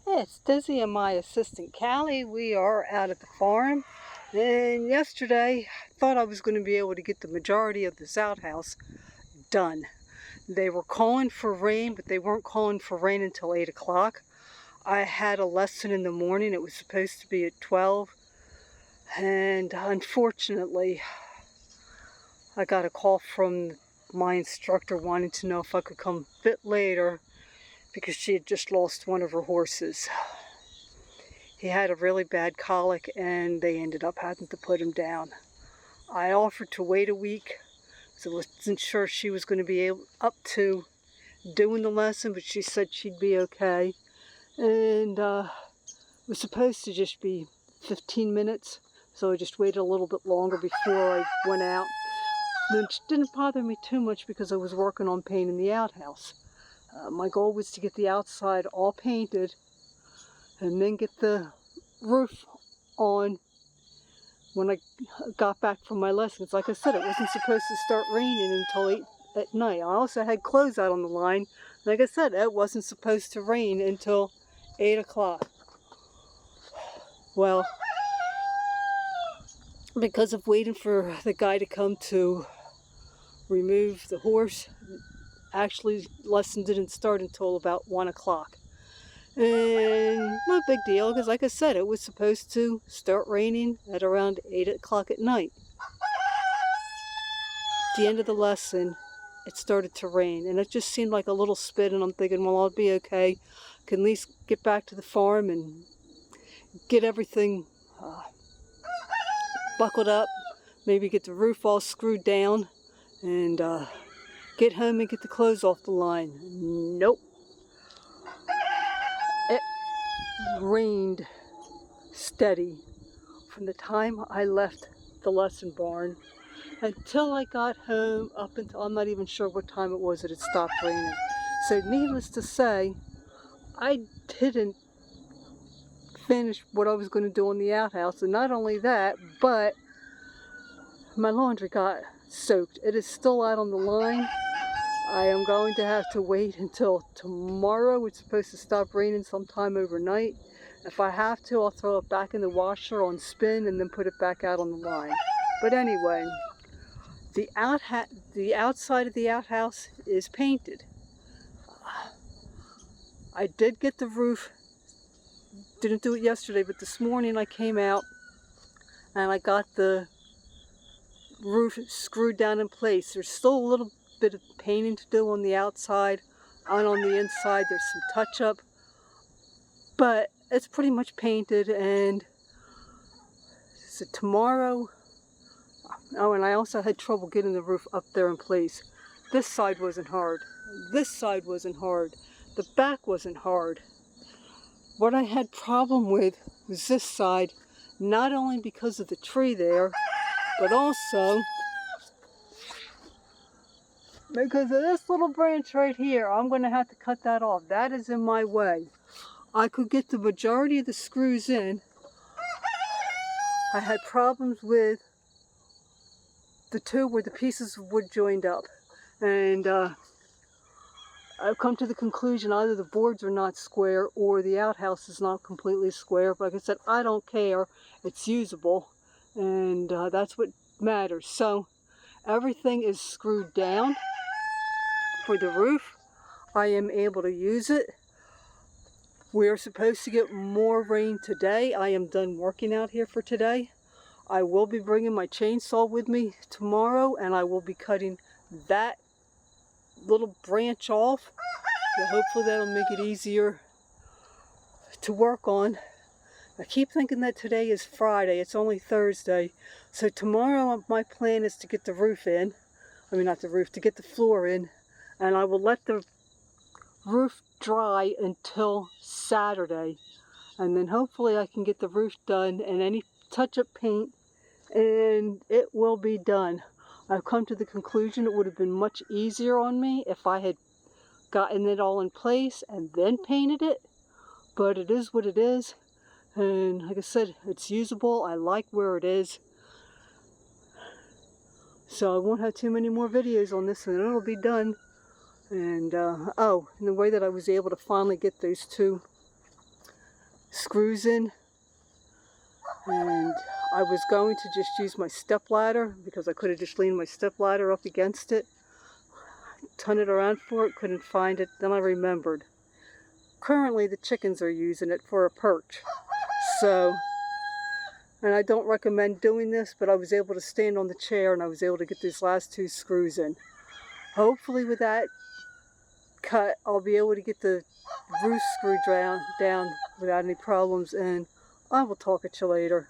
Hey, it's Dizzy and my assistant Callie. We are out at the farm, and yesterday I thought I was going to be able to get the majority of this outhouse done. They were calling for rain, but they weren't calling for rain until 8 o'clock. I had a lesson in the morning. It was supposed to be at 12, and unfortunately I got a call from my instructor wanting to know if I could come a bit later because she had just lost one of her horses. He had a really bad colic and they ended up having to put him down. I offered to wait a week, so I wasn't sure she was going to be up to doing the lesson, but she said she'd be okay. And it was supposed to just be 15 minutes, so I just waited a little bit longer before I went out. Which didn't bother me too much because I was working on painting the outhouse. My goal was to get the outside all painted and then get the roof on when I got back from my lessons. Like I said, it wasn't supposed to start raining until 8 at night. I also had clothes out on the line. Like I said, it wasn't supposed to rain until 8 o'clock. Well, because of waiting for the guy to come to remove the horse, actually lesson didn't start until about 1 o'clock. And no big deal, because like I said, it was supposed to start raining at around 8 o'clock at night. At the end of the lesson, it started to rain, and it just seemed like a little spit, and I'm thinking, well, I'll be okay. I can at least get back to the farm and get everything buckled up, maybe get the roof all screwed down, and get home and get the clothes off the line. Nope. It rained steady from the time I left the lesson barn until I got home, up until I'm not even sure what time it was that it stopped raining. So needless to say, I didn't finish what I was going to do on the outhouse, and not only that, but my laundry got soaked. It is still out on the line. I am going to have to wait until tomorrow. It's supposed to stop raining sometime overnight. If I have to, I'll throw it back in the washer on spin and then put it back out on the line. But anyway, the outside of the outhouse is painted. I did get the roof, didn't do it yesterday, but this morning I came out and I got the roof screwed down in place. There's still a little bit of painting to do on the outside, and on the inside there's some touch-up, but it's pretty much painted. And so tomorrow, oh, and I also had trouble getting the roof up there in place. This side wasn't hard. This side wasn't hard. The back wasn't hard. What I had problem with was this side, not only because of the tree there, but also because of this little branch right here. I'm going to have to cut that off. That is in my way. I could get the majority of the screws in. I had problems with the two where the pieces of wood joined up. And I've come to the conclusion either the boards are not square or the outhouse is not completely square. But like I said, I don't care. It's usable. And that's what matters. So everything is screwed down for the roof. I am able to use it. We are supposed to get more rain today. I am done working out here for today. I will be bringing my chainsaw with me tomorrow, and I will be cutting that little branch off. So hopefully that'll make it easier to work on. I keep thinking that today is Friday. It's only Thursday. So tomorrow my plan is to get the roof in. I mean, not the roof, to get the floor in. And I will let the roof dry until Saturday. And then hopefully I can get the roof done and any touch-up paint, and it will be done. I've come to the conclusion it would have been much easier on me if I had gotten it all in place and then painted it. But it is what it is. And like I said, it's usable. I like where it is. So I won't have too many more videos on this, and it'll be done. And oh, and the way that I was able to finally get those two screws in, and I was going to just use my step ladder because I could have just leaned my step ladder up against it, turn it around for it, couldn't find it. Then I remembered. Currently the chickens are using it for a perch. So, and I don't recommend doing this, but I was able to stand on the chair and I was able to get these last 2 screws in. Hopefully with that cut, I'll be able to get the roof screw down without any problems, and I will talk at you later.